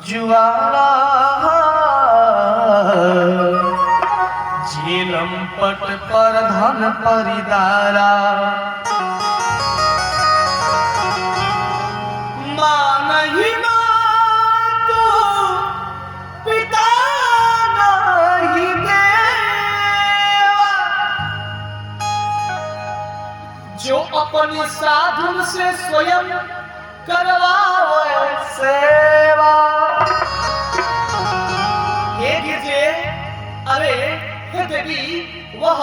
जुआरा झेलम पट पर धन परिदारा माँ नहीं तू पिता नहीं देवा जो अपनी साधन से स्वयं करवावे सेवा। हे गिरजे, अरे हे देवी, वह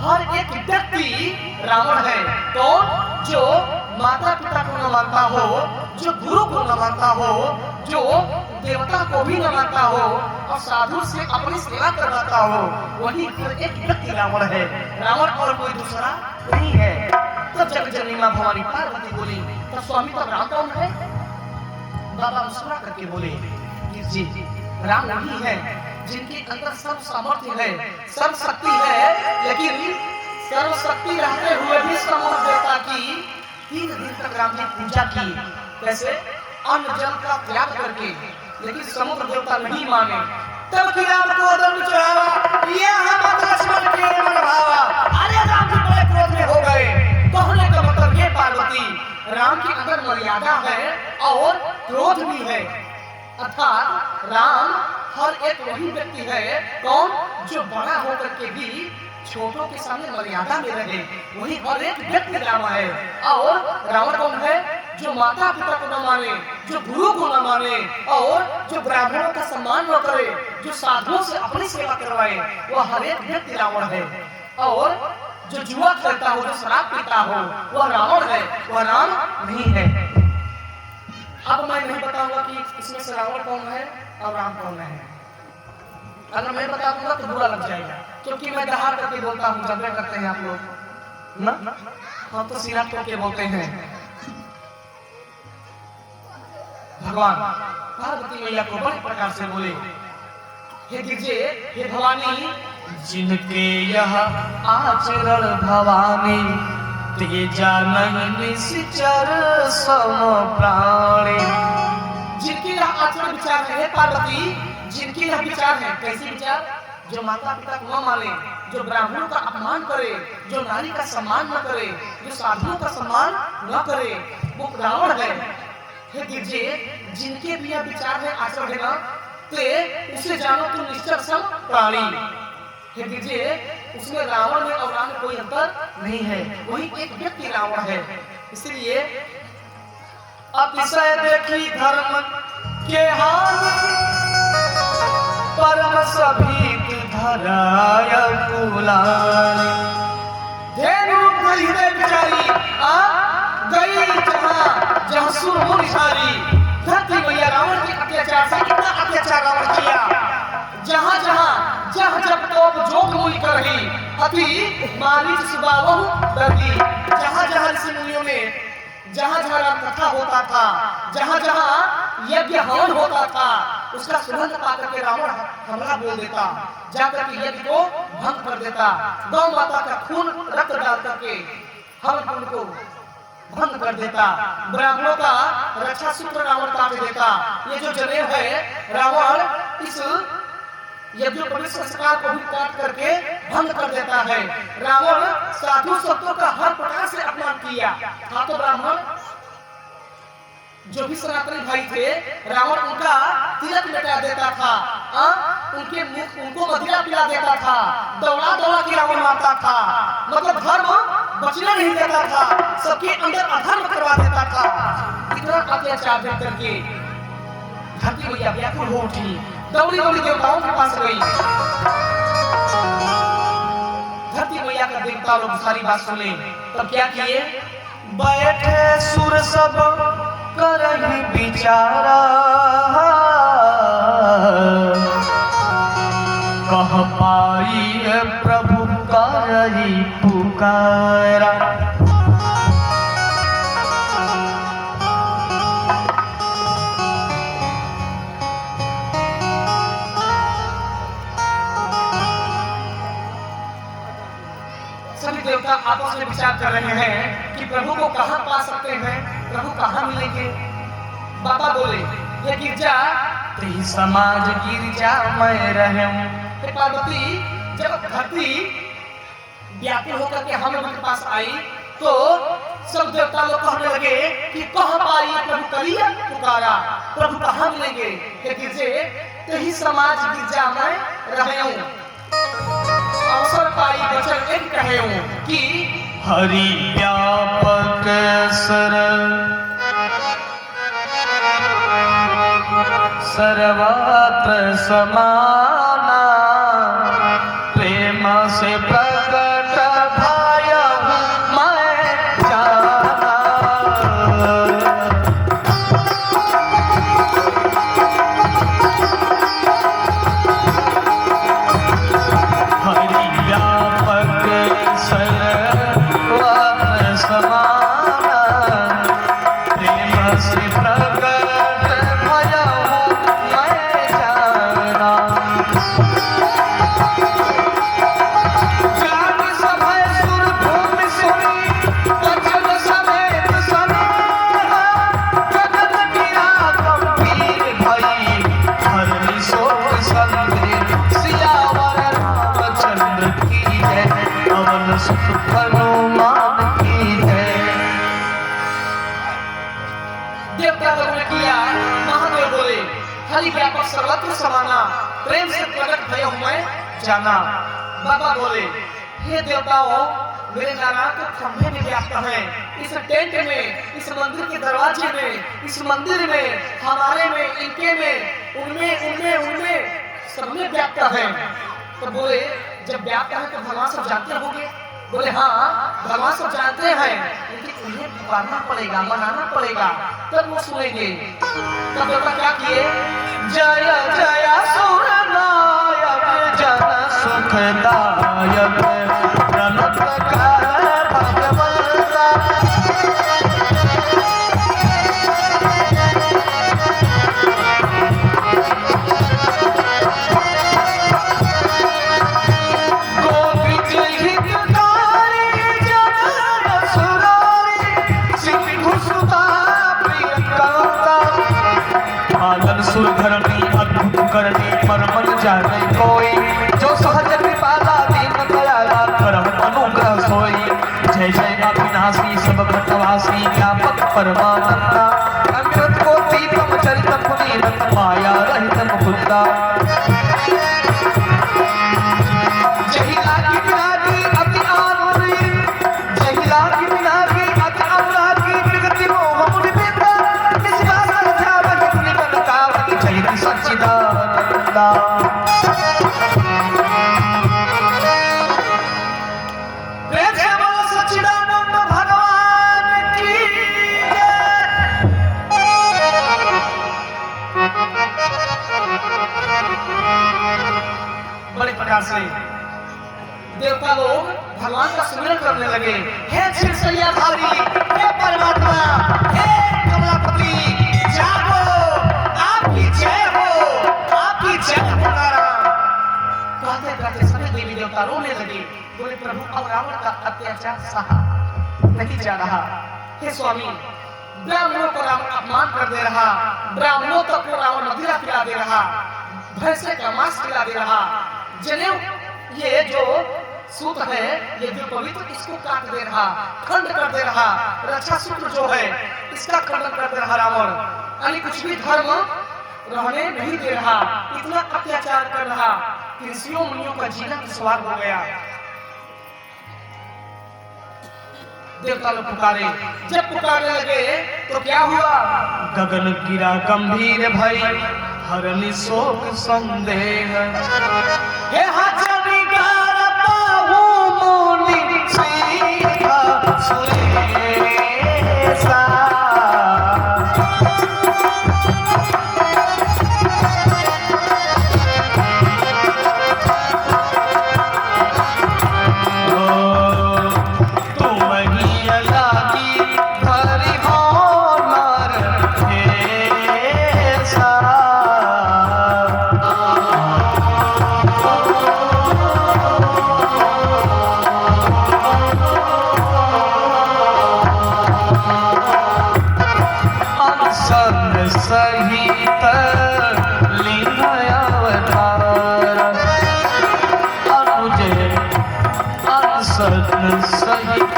हर एक व्यक्ति रावण है तो जो माता पिता को न मानता हो, जो गुरु को न मानता हो, जो देवता को भी न मानता हो और साधु से अपनी सेवा करवाता हो, वही हर एक व्यक्ति रावण है। रावण और कोई दूसरा नहीं है। तब जब जननी मां भवानी पार्वती बोली तो स्वामी तब राम कौन है? बाबा मुस्कुरा करके बोले कि जी राम वही है जिनके अंदर सर्व सामर्थ्य है, सर्व शक्ति है, लेकिन सर्व शक्ति रहते हुए भी समुद्र देवता की 3 दिन तक राम ने पूजा की। कैसे? अन्न जल का त्याग करके, लेकिन समुद्र देवता नहीं माने। तब कि राम को दंड चढ़ावा, ये हम लक्ष्मण के मन भावा। अरे राम जी बड़े क्रोध में हो गए। कहने का मतलब ये पार्वती, राम की अंदर मर्यादा है और क्रोध भी है। अर्थात राम हर एक वही व्यक्ति है कौन जो बड़ा होकर के भी छोटों के सामने मर्यादा में रहे, वही हर एक व्यक्ति राम है। और रावण कौन है? जो माता पिता को न माने, जो गुरु को न माने और जो ब्राह्मणों का सम्मान न करे, जो साधुओं से अपनी सेवा करवाए, वह हर एक व्यक्ति रावण है। और जो जुआ खेलता हो, जो शराब पीता हो, वह रावण है, वह राम नहीं है। अब मैं नहीं बताऊंगा कि इसमें से रावण कौन है और राम कौन है। अगर मैं बता दूंगा तो बुरा लग जाएगा, क्योंकि मैं दहाड़ करके बोलता हूँ, जब करते हैं आप लोग ना, हम तो सिरा तोड़ के बोलते हैं। भगवान पार्वती मैया को बड़े प्रकार से बोले, हे गिरजे, हे भवानी, जिनके यह आचरण भवानी तेजा नहीं निश्चर सम प्राणी। जिनके यह आचरण विचार है पार्वती, जिनके यह विचार है, कैसे विचार? जो माता पिता को न माने, जो ब्राह्मणों का अपमान करे, जो नारी का सम्मान न करे, जो साधुओं का सम्मान न करे, वो रावण है। हे गिरजे, जिनके भी यह विचार है, आचरण है ना, ते उसे जानो तुम निश्चर सम प्राणी। हे गिरजे, उसमें रावण में और राम में कोई अंतर नहीं है, वही एक व्यक्ति रावण है। इसलिए अतिशय देखी धर्म के हानि परम सभी धराय कुलानि। धेनु हृदय बिचारी आ गई जहां जहां सुर सारी। धरती मैया रावण के अत्याचार से कितना अत्याचार रावण किया। जहां जहां जह जब तोप जोग मूल कर रही अति मानिच सुबावहु डरली। जहां जहां ऋषि मुनियों में जहां जहां राम कथा होता था, जहां जहां यज्ञ हवन होता था, उसका सुगंध पाकर के रावण हमला बोल देता, जाकर के यज्ञ को भंग कर देता, गौ माता का खून रक्त डाल करके हवन कुंड को भंग कर देता, ब्राह्मणों का रक्षा सूत्र रावण काट देता। ये जो जनेऊ है, रावण इस यज्ञोपवीत संस्कार को भी काट करके भंग कर देता है। रावण साधु संतों का हर प्रकार से अपमान किया था। तो ब्राह्मण जो भी सनातनी भाई थे, रावण उनका तिलक मिटा देता था, उनके मुख उनको मदिरा पिला देता था, दौड़ा दौड़ा के रावण मारता था। मतलब धर्म बचने नहीं देता था, सबके अंदर अधर्म करवा देता था। इतना अत्याचार देख करके धरती मैया व्याकुल हो उठी, दौड़ी दौड़ी देवताओं के पास गई। धरती मैया का देवता लोग सारी बात सुने, तब क्या किए? बैठे सुर सब करहि विचारा, कह पाई प्रभु करहि पुकारा। सभी देवता आपस में विचार कर रहे हैं कि प्रभु को कहां पा सकते हैं, प्रभु कहां मिलेंगे। बाबा बोले, ये गिरजा तेहि समाज गिरजा मैं रहूं। पार्वती जब धरती व्याकुल होकर के हम लोगों के पास आई तो सब देवता लोग कहने लगे कि कहाँ पाई प्रभु करिया पुकारा, प्रभु कहाँ मिलेंगे? हे गिरजे तेहि समाज गिरजा मैं रहूं। अवसर पाई वचन एक कहूं कि हरि व्यापक सर सर्वत्र समाना, प्रेम से प्रकट भाया मैं जाना। हरि व्यापक सर्वत्र समाना, प्रेम से प्रकट हरि व्यापक सर्वत्र समाना, प्रेम से प्रकट भय मैं जाना। बाबा बोले हे देवताओं, मेरे नारायण के खंभे में व्याप्त है, इस टेंट में, इस मंदिर के दरवाजे में, इस मंदिर में, हमारे में, इनके में, उनमें उनमें उनमें सब में व्याप्त है। तो बोले जब व्याप्त है तो भगवान सब जानते होंगे? बोले हाँ भगवान सब जानते हैं, लेकिन उन्हें पुकारना पड़ेगा, मनाना पड़ेगा, तब वो सुनेंगे। तब देवता क्या किए? जय जय सुरनायक जन सुखदायक प्रणतकार भगवंता, सुरधरणी अद्भुत करनी परमन जाने कोई, जो सहज कृपाला दीन दयाला करम अनुग्रह सोई। जय जय अविनाशी सब घटवासी व्यापक परमानंदा, अमृत को दीपम चरित पुनीत माया रहित मुकुंदा। जहिला की विरागी अति आनुरी, जहिला की विरागी अति अनुरागी, विगति मोह मुनि बेता, इस बात सच्चिदानंदा। प्रेम से बोलो सच्चिदानंद भगवान की जय। बड़े प्रकार से देवता लोग भगवान का सुमिरन करने लगे। हे शिवशैयाधारी, हे परमात्मा, हे कमलापति, जागो, आपकी जय हो, आपकी जय पुकारा। कहते कहते सभी देवी देवता रोने लगे। बोले प्रभु अब रावण का अत्याचार सहा नहीं जा रहा। हे स्वामी, ब्राह्मणों को रावण अपमान कर दे रहा, ब्राह्मणों तक को रावण मदिरा पिला दे रहा, भैंसे का मांस खिला दे रहा, जनेऊ ये जो सूत है ये जो पवित्र इसको काट दे रहा, खंड कर दे रहा, रक्षा सूत्र जो है इसका खंडन कर दे रहा रावण, यानी कुछ भी धर्म रहने नहीं दे रहा, इतना अत्याचार कर रहा कि ऋषियों मुनियों का जीना दुश्वार हो गया। देवता लोग पुकारे, जब पुकारने लगे तो क्या हुआ? गगन गिरा गंभीर भई, हरनि शोक संदेह, हे हजरी गारता हूँ मुनि सीधा सुरेशा। Oh सत्य सहित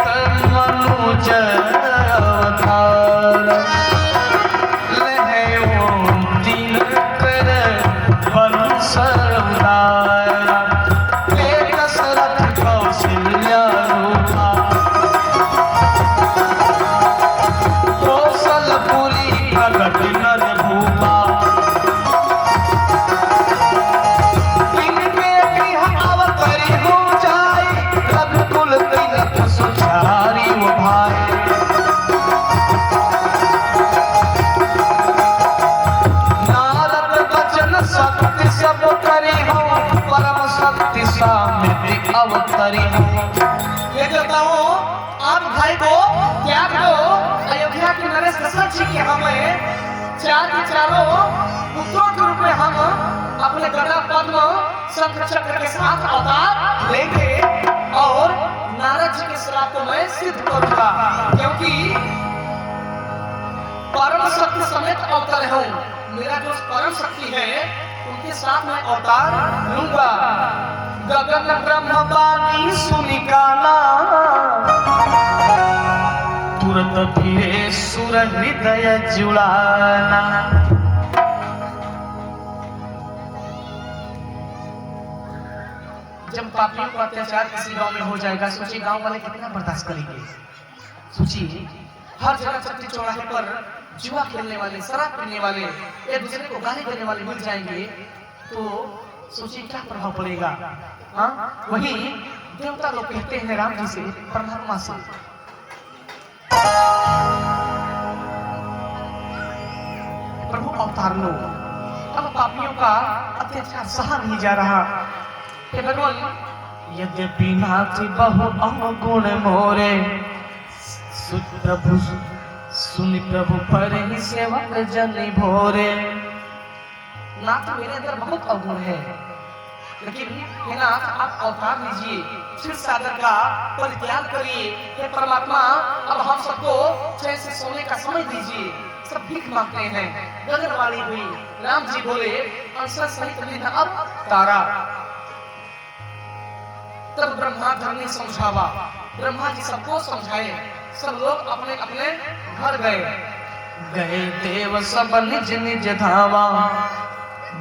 मनुज अवतार लहे ओम दिन कर वंश उदार हे दशरथ कौशल्या रूपा कौशलपुरी प्रगट नर भूपा इनके गृह अवतरी हो जाए रघुकुल तिलक सुधारी वो भाई नारद वचन शक्ति सब करी हो परम शक्ति सामृति अवतरी हो ये देवताओं आप भाई को त्याग दो अयोध्या के नरेश दशरथ जी के हमें चार के चारों पुत्रों के रूप में हम अपने गदा पद्म शंख चक्र के साथ अवतार लेंगे और नारद जी के श्राप को मैं सिद्ध करूंगा क्योंकि परम शक्ति समेत अवतार हूँ मेरा जो परम शक्ति है उनके साथ मैं अवतार लूंगा गगन ब्रह्म बानी सुनिकाना तुरंत फिरे सुर हृदय जुड़ाना जब पापियों का अत्याचार किसी गांव में हो जाएगा सोचिए गांव वाले कितना बर्दाश्त करेंगे सोचिए हर जगह चट्टी चौराहे पर जुआ खेलने वाले शराब पीने वाले एक दूसरे को गाली देने वाले मिल जाएंगे तो सोचिए क्या प्रभाव पड़ेगा हाँ वही देवता लोग कहते हैं राम जी से परमात्मा से प्रभु अवतार लो अब पापियों का अत्याचार सहा नहीं जा रहा हे भगवान यद्यपि नाथि बहु अवगुण मोरे प्रभु सुनि प्रभु पर ही सेवक जनि भोरे नाथ मेरे अंदर बहुत अवगुण है लेकिन हे नाथ आप अवतार लीजिए क्षीर सागर का परित्याग करिए हे परमात्मा अब हम सबको चैन से सोने का समय दीजिए सब भीख मांगते हैं गगन वाली हुई राम जी बोले अंसर सहित लीना अब तारा तब ब्रह्मा धरनी समझावा ब्रह्मा जी सबको समझाए सब लोग अपने अपने घर गए गए देव सब निज निज धामा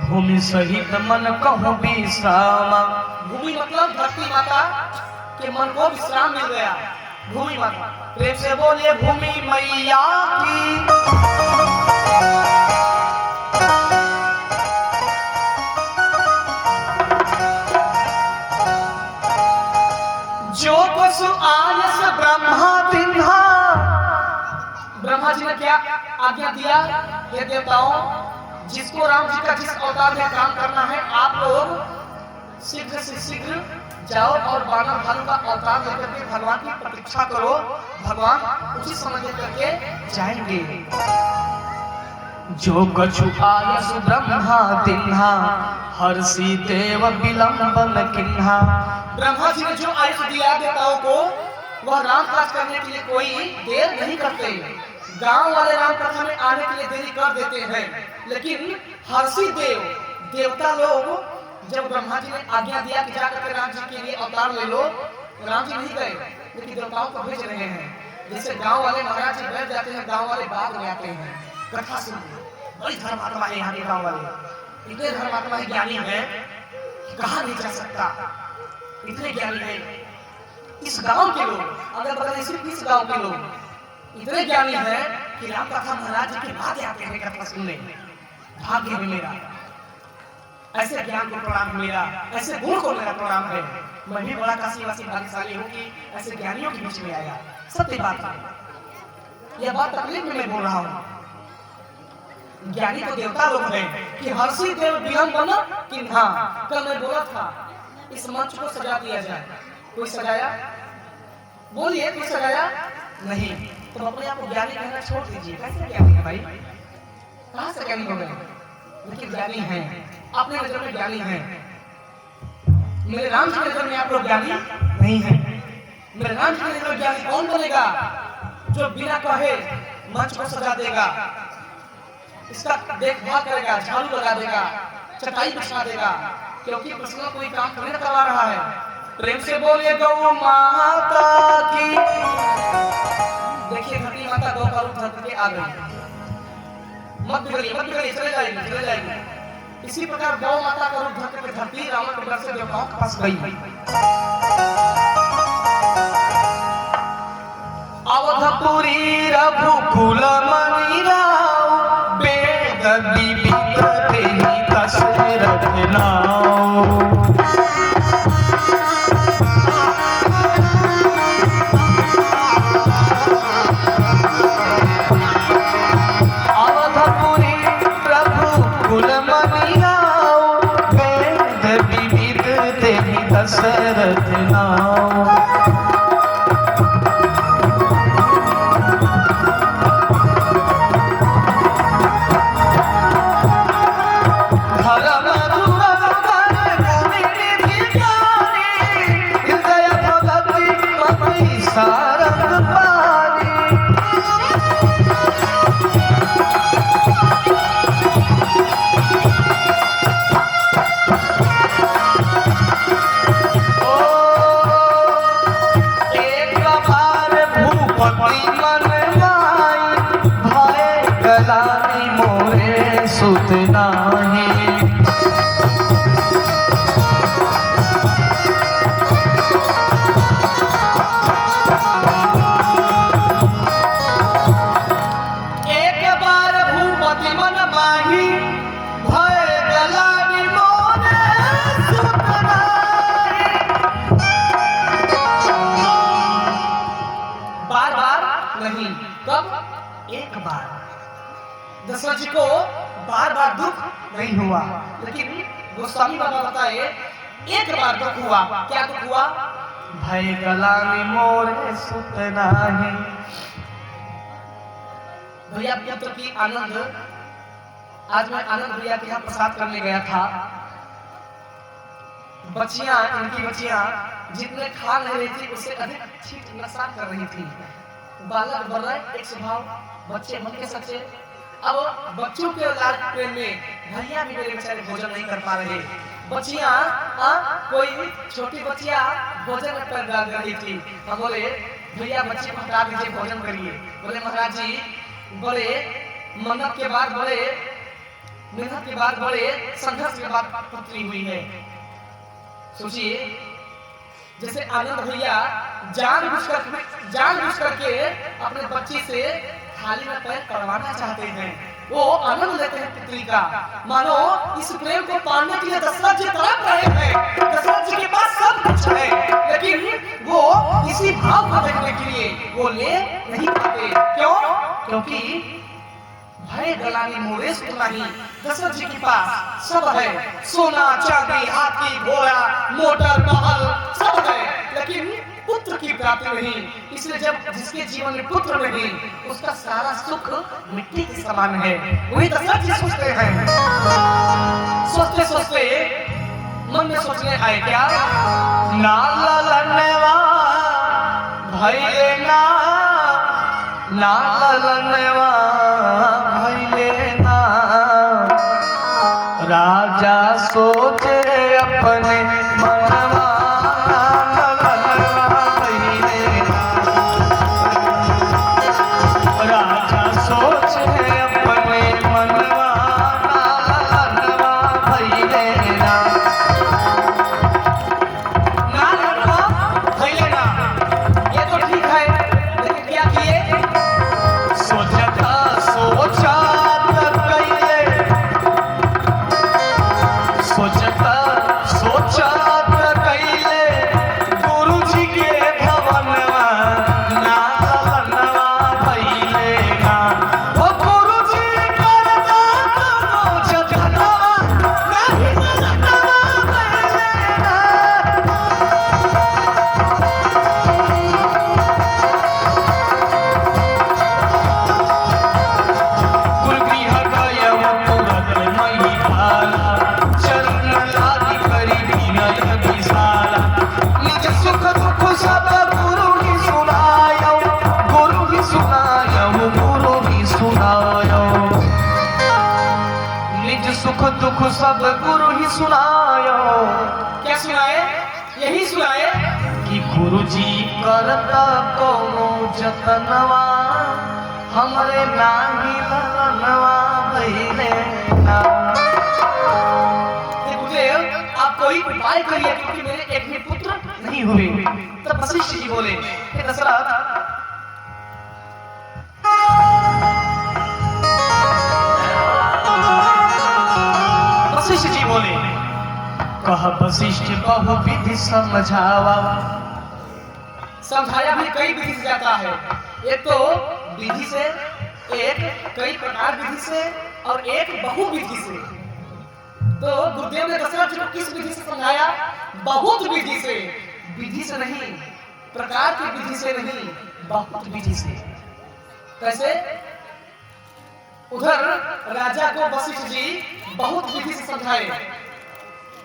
भूमि सहित मन कहु विश्रामा भूमि मतलब धरती माता के मन को विश्राम मिल गया भूमि माता प्रेम से बोलिए भूमि मैया की जो पशु आयस ब्रह्मा तिन्हा ब्रह्मा जी ने क्या आज्ञा दिया ये देवताओं जिसको राम जी का जिस अवतार में काम करना है आप लोग शीघ्र से शीघ्र जाओ और वानर भालू का अवतार लेकर के भगवान की प्रतीक्षा करो भगवान उचित समय लेकर के जाएंगे जो कछु आयस ब्रह्मा तिन्हा हर्षि देव विलंबन किन्हा ब्रह्मा जी ने जो आयुष दिया देवताओं को वह राम काज करने के लिए कोई देर नहीं करते गांव वाले राम कथा में आने के लिए देरी कर देते हैं लेकिन हर्षि देव देवता लोग जब ब्रह्मा जी ने आज्ञा दिया कि जाकर के राम जी के लिए अवतार ले लो राम जी नहीं गए लेकिन देवताओं को भेज रहे हैं जैसे गांव वाले महाराज जी बैठ जाते हैं गांव वाले बाद में आते हैं कथा सुनते बड़ी धर्मात्मा है यहाँ के गाँव वाले इतने धर्मात्मा है ज्ञानी है कहा नहीं जा सकता इतने ज्ञानी है इस गांव के लोग अगर बगल सिर्फ इस गांव के लोग इतने ज्ञानी है कि राम कथा महाराज जी के बाद आते हैं कथा सुनने भाग्य है मेरा ऐसे ज्ञान को प्रणाम मेरा ऐसे गुण को मेरा प्रणाम है मैं भी बड़ा काशीवासी भाग्यशाली हूँ कि ऐसे ज्ञानियों के बीच में आया सत्य बात है यह बात तकलीफ में मैं बोल रहा हूँ ज्ञानी तो देवता लोग हैं कि हर्षि देव विलंबन किन्हा कल मैं बोला था इस मंच को सजा दिया जाए कोई सजाया बोलिए कोई सजाया नहीं तो अपने आप को ज्ञानी कहना छोड़ दीजिए कैसे ज्ञानी है भाई कहाँ से ज्ञानी हो गए लेकिन ज्ञानी हैं अपने नजर में ज्ञानी हैं मेरे राम जी की नजर में आप लोग ज्ञानी नहीं है मेरे राम जी की नजर में ज्ञानी कौन बनेगा जो बिना कहे मंच को सजा देगा इसका देखभाल करेगा झाड़ू लगा देगा चटाई बिछा देगा क्योंकि कृष्ण कोई काम थोड़ी ना करवा रहा है प्रेम से बोले गौ माता की। देखिए धरती माता गौ का रूप धर के आ गई। मत बिगड़िए, चले जाएगी। इसी प्रकार गौ माता का रूप धर के धरती रावण के डर से देवताओं के पास गई। अवधपुरी रघुकुल मणि राव, वेद विविध तेहि दशरथ नाव। अवधपुरी रघुकुल मणि राव, वेद विविध तेहि दशरथ नाव। सुत नाही एक बार भूपति मन माही, भय गलानी मोरे सुत नाही। बार नहीं, कब? एक बार। दशरथ जी को बार दुख नहीं हुआ, लेकिन गोस्वामी बाबा बताए एक बार दुख हुआ। क्या दुख हुआ? भय गलानी मोरे सुत नाही। भैया पुत्र की आनंद, आज मैं आनंद भैया के यहाँ प्रसाद करने गया था। बच्चियां, इनकी बच्चियां जितने खा नहीं रही थी उससे अधिक छींक नशा कर रही थी। बालक बन रहे, एक स्वभाव, बच्चे मन के सच्चे। अब बच्चों के लाड प्रेम में भैया भी मेरे बेचारे भोजन नहीं कर पा रहे। बच्चियां, कोई छोटी बच्चियां भोजन में पैर डाल रही थी। हम बोले भैया बच्ची को हटा दीजिए, भोजन करिए। बोले महाराज जी, बड़े मन्नत के बाद, बड़े मेहनत के बाद, बड़े संघर्ष के बाद पुत्री हुई है। सोचिए, जैसे आनंद भैया जानबूझ करके अपने बच्ची से थाली में पैर करवाना चाहते हैं। वो आनंद लेते हैं पुत्री का। मानो इस प्रेम को पाने के लिए दशरथ जी तड़प रहे हैं। दशरथ जी के पास सब कुछ है, लेकिन वो इसी भाव को देखने के लिए वो ले नहीं पाते। क्यों? क्योंकि भय गलानी मोरे सुत नाही। दशरथ जी के पास सब है, सोना चांदी, हाथी घोड़ा, मोटर महल सब है, लेकिन पुत्र की प्राप्ति नहीं। इसलिए जब जिसके जीवन में पुत्र नहीं, उसका सारा सुख मिट्टी के समान है। वही दशरथ जी सोचते हैं। सोचते मन में सोचने आए क्या? ना ललनवा भइले ना, ना ललनवा भइले ना। राजा सोचे अपने मनवा, दुख सब गुरु ही सुनायो। क्या सुनाए? यही सुनाए गुरुजी करता कोनो जतनवा हमरे नागी ललनवा भइले ना। गुरुदेव आप कोई उपाय करिए क्योंकि मेरे एक भी पुत्र नहीं हुए। तब वशिष्ठ जी बोले, हे दशरथ, वशिष्ठ जी बोले, कह वशिष्ठ बहु विधि समझावा। समझाया भी कई विधि से जाता है। एक तो विधि से, एक कई प्रकार विधि से, और एक बहु विधि से। तो गुरुदेव ने दशरथ जी को किस विधि से समझाया? बहुत विधि से। विधि से नहीं, प्रकार की विधि से नहीं, बहुत विधि से। कैसे? उधर राजा को वशिष्ठ जी बहुत विधि से समझाए।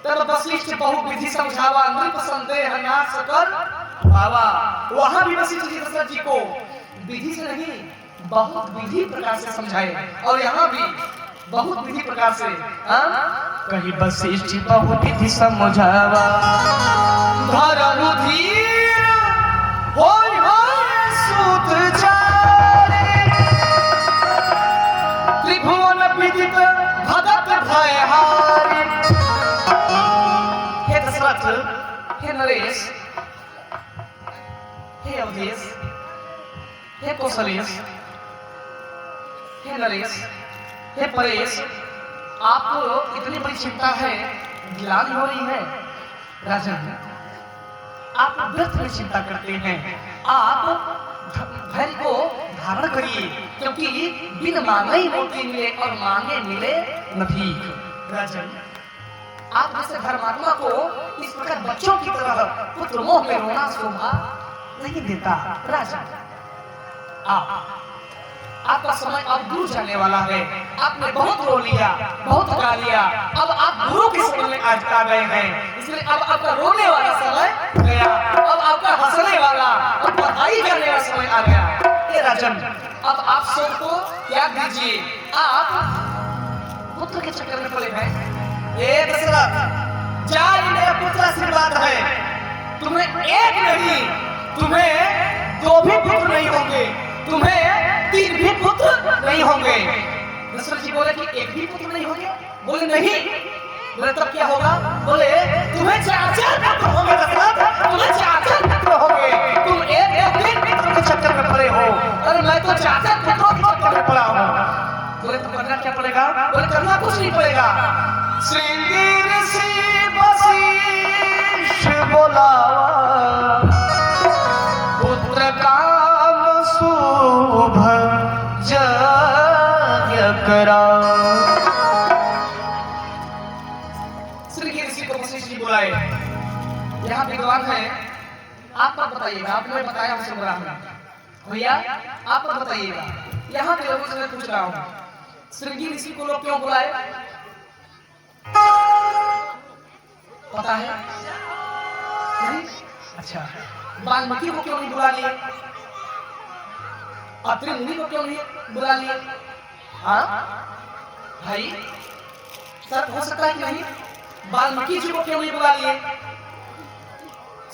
तब वशिष्ठ बहु विधि समझावा नृप संदेह ना सकर बाबा। वहां भी वशिष्ठ जी दशरथ जी को विधि से नहीं, बहुत विधि प्रकार से समझाए। और यहाँ भी बहुत विधि प्रकार से। कही वशिष्ठ बहु विधि समझावा। धर्म धीर होय होय सूत चारे त्रिभुवन विदित भगत भयहारी। हे दशरथ, हे नरेश, हे अवधेश, हे कौशलेश, हे नरेश, हे परेश, आपको इतनी बड़ी चिंता है, गिलानी हो रही है। राजन, आप व्यर्थ में चिंता करते हैं। आप धैर्य को धारण करिए, क्योंकि बिन मांगे ही मोती मिले और मांगे मिले न भीख। राजन, आप जैसे धर्मात्मा को इस प्रकार बच्चों की तरह पुत्र मोह में रोना शोभा नहीं देता। राजन, आपका समय अब दूर जाने वाला है। आपने बहुत रो लिया, बहुत गा लिया, अब आप गुरु के समय में आज आ गए हैं। इसलिए अब आपका रोने वाला समय गया, अब आपका हंसने वाला और बधाई करने वाला समय आ गया। हे राजन, अब आप सब को त्याग दीजिए। आप पुत्र के चक्कर में पड़े हैं। हे दशरथ, चार मेरा पुत्र आशीर्वाद है। तुम्हें एक नहीं, तुम्हें दो भी पुत्र नहीं होंगे, तुम्हें तीन भी पुत्र नहीं होंगे। दशरथ जी बोले कि एक भी पुत्र नहीं होंगे? बोले नहीं। बोले तब क्या होगा? बोले तुम्हें चार पुत्र होंगे दशरथ, तुम्हें चार पुत्र होंगे। तुम एक तीन पुत्र के चक्कर में पड़े हो और मैं तो चार पुत्रों के चक्कर में पड़ा हूँ। बोले तो करना क्या पड़ेगा? बोले करना कुछ नहीं पड़ेगा। श्रृंगी ऋषि वशिष्ठ बोलावा पुत्र काम शुभ यज्ञ कराओ। श्रृंगी ऋषि को वशिष्ठ जी बुलाए। यहाँ विद्वान है, आप मत बताइएगा, आपने बताया हमसे बुरा है भैया, आप मत बताइएगा। यहाँ के लोगों से मैं पूछ रहा हूँ, श्रृंगी ऋषि को लोग क्यों बुलाए? पता है? नहीं? अच्छा, वाल्मीकि को क्यों नहीं बुला लिए? अत्रि मुनि को क्यों नहीं बुला लिए? हाँ भाई, सर हो सकता है कि नहीं? वाल्मीकि जी को क्यों नहीं बुला लिए?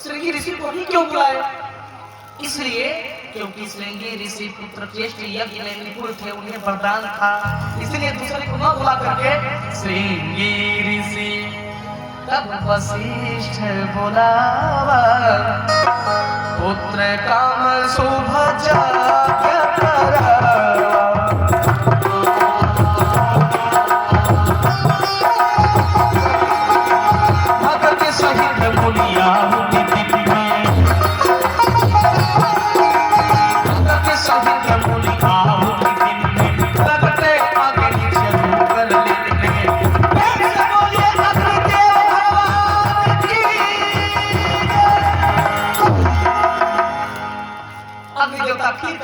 श्रृंगी ऋषि को ही क्यों बुलाए? इसलिए क्योंकि श्रृंगी ऋषि पुत्र चेष्ट यज्ञ में निपुण थे, उन्हें वरदान था। इसलिए दूसरे को न बुला करके श्रृंगी ऋषि तब वशिष्ठ बोलावा पुत्र काम शुभ यज्ञ करावा। भगत सहित मुनिया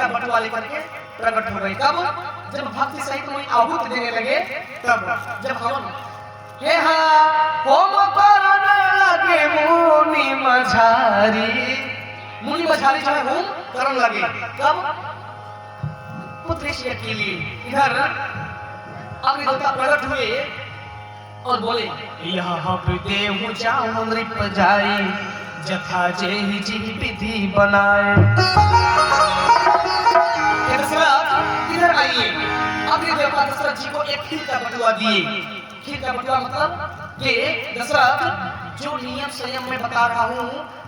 बटुआ लेकर के प्रकट हो गई। कब? जब भक्ति सहित कोई आहुति देने लगे, तब जब हवन हे होम करने लगे मुनि मझारी, मुनि मझारी जो है होम करने लगे। कब? पुत्र के लिए। इधर अपने देवता प्रकट हुए और बोले यह देव जाऊं नृप जाई जथा जेहि जी विधि बनाए। दशरथ इधर आइए। अब ये देवता दशरथ जी को एक खीर का बटुआ दिए। खीर का बटुआ मतलब कि दशरथ जो नियम संयम में बता रहा हूँ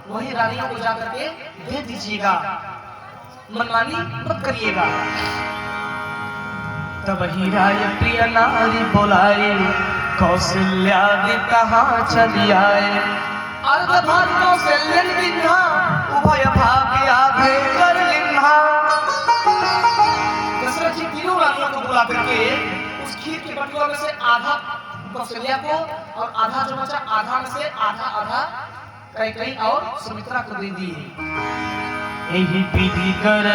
वही रानियों को जाकर के दे दीजिएगा, मनमानी मत करिएगा। तब ही राय प्रिय नारी बोलाए, कौशल्या ने कहाँ चली आए। अर्धभाग कौशल्यन बिन्हा, उभय भाग आगे कर लिन्हा। दशरथ जी तीनों रानियों को बुला करके उस खीर के बटुआ में से आधा कौशल्या को और आधा जो बचा आधा में से आधा आधा कैकेयी और सुमित्रा को दे दिए। यही विधि कर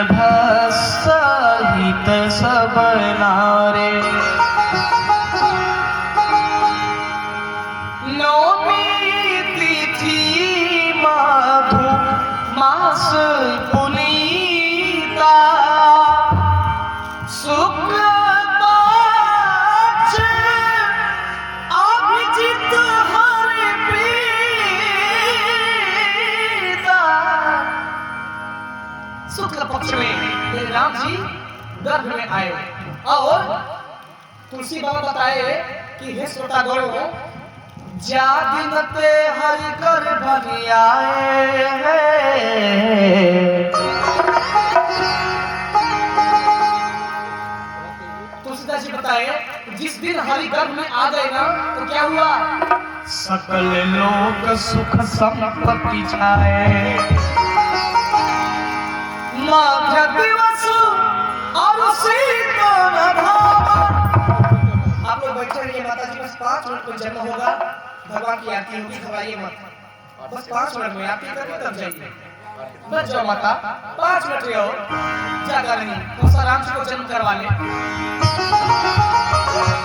सहित सब नारे। नवमी तिथि माधु मास पुनीता, शुक्ल पक्ष अभिजित हरि प्रीता। शुक्ल पक्ष में श्री राम जी गर्भ में आए और तुलसी बाबा बताए कि हे श्रोतागणों, जागिनते हरि कर बनियाए। तुलसीदास जी बताए जिस दिन हरि गर्भ में आ गए ना तो क्या हुआ? सकल लोक सुख संपत्ति छाए। माघ दिवस और शीतल धाम। आप लोग बैठे रहिए, माता जी बस 5 मिनट में जन्म होगा, भगवान की आरती होगी, घबराइए मत। बस 5 मिनट में आरती करके तब जाइए। बस जाओ माता, 5 मिनट रहो, ज्यादा नहीं। बस आराम से को जन्म करवा ले।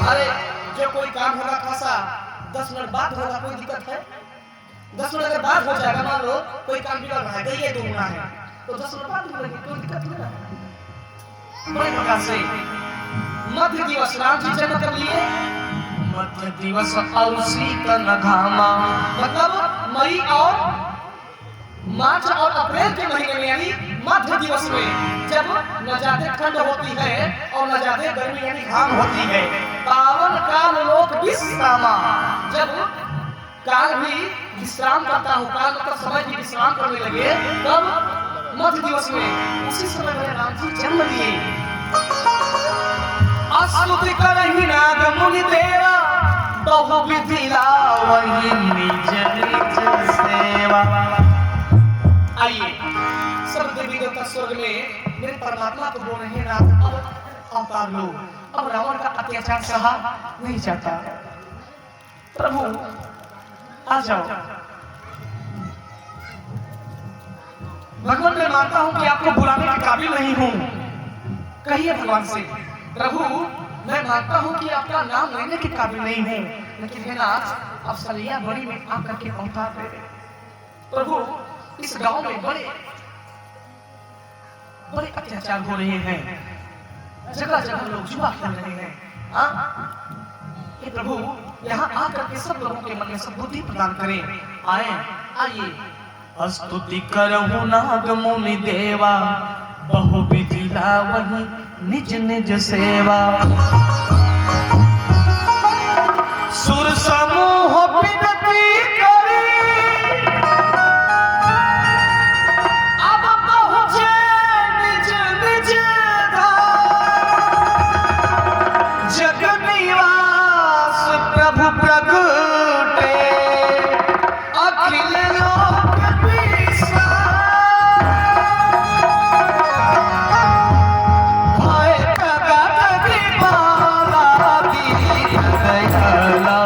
अरे जो कोई काम होगा खासा 10 मिनट बाद होगा, कोई दिक्कत है? 10 मिनट अगर बाद हो जाएगा, मान लो कोई काम बिगड़ रहा है, गई दूंगा है तो 10 मिनट बाद होगी, कोई दिक्कत नहीं है। बड़े प्रकार से मध्य दिवस राम जी जन्म कर लिए। मध्य दिवस और शीतल घामा, मतलब मई और मार्च और अप्रैल के महीने में, यानी मध्य दिवस में, जब न ज्यादा ठंड होती है और न ज्यादा गर्मी यानी घाम होती है। पावन काल लोक विश्रामा, जब काल भी विश्राम करता हो, काल मतलब समय भी विश्राम करने लगे, तब मध्य दिवस में उसी समय में राम जी जन्म लिए। स्तुति करहि नाग मुनि देवा, बहु विधि लावहि निज निज सेवा। आइए सब देवी देवता स्वर्ग में मेरे परमात्मा को बोल रहे हैं, नाथ अब अवतार लो, अब रावण का अत्याचार सहा नहीं जाता, प्रभु आ जाओ। भगवान मैं मानता हूं कि आपको बुलाने के काबिल नहीं हूं, कहिए भगवान से, प्रभु मैं मानता हूं कि आपका नाम लेने के काबिल नहीं हूं, लेकिन हे नाथ आप सलिया बड़ी में आकर के अवतार दे। प्रभु इस गांव में बड़े बड़े अत्याचार हो रहे हैं, जगह जगह लोग जुआ खेल रहे हैं। हे प्रभु यहाँ आकर के सब लोगों के मन में सद्बुद्धि प्रदान करें। आइए स्तुति करहु नाग मुनि देवा, बहु विधि लावहि निज निज सेवा। सुर समूह विनती करी, अब पहुँचे निज निज धाम। जग निवास प्रभु प्रगटे, अखिल लोक कृपाला दीन दयाला।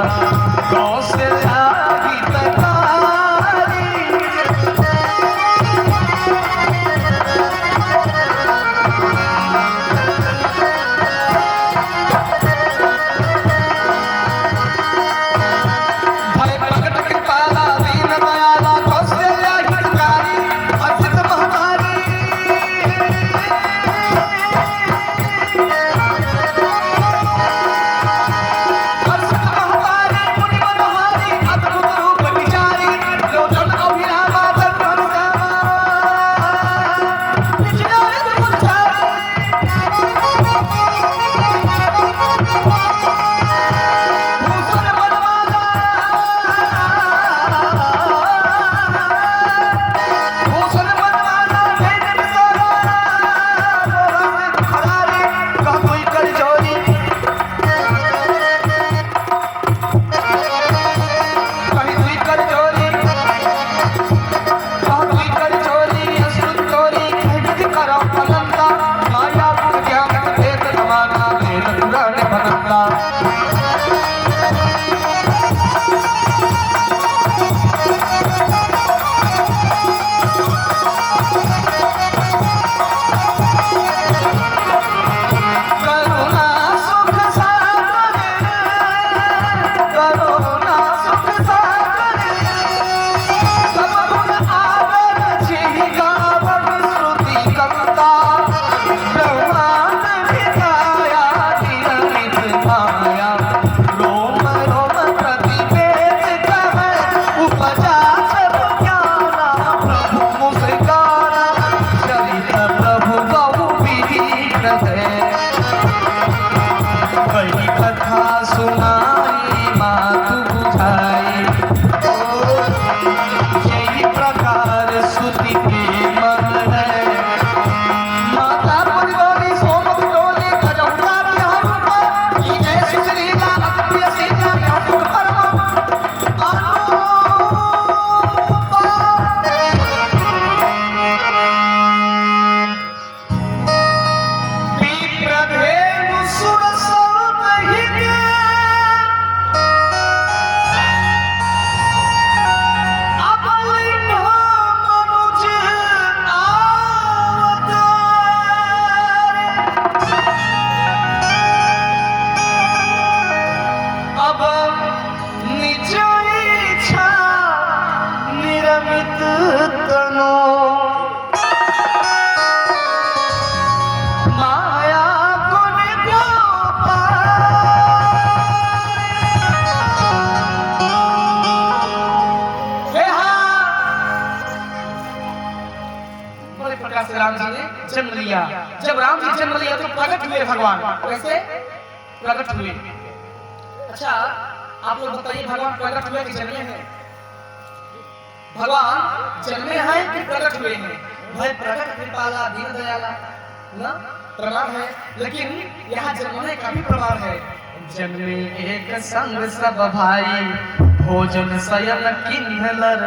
जी ने जन्म लिया। जब राम जी जन्म लिया तो प्रकट हुए भगवान। कैसे प्रकट हुए? अच्छा आप लोग बताइए, भगवान प्रकट हुए कि जन्मे हैं? भगवान जन्मे हैं कि प्रकट हुए हैं? भाई प्रकट कृपाला दीन दयाला ना प्रमाण है, लेकिन यहाँ जन्मने का भी प्रमाण है। जन्मे एक संग सब भाई, भोजन शयन किन्हलर।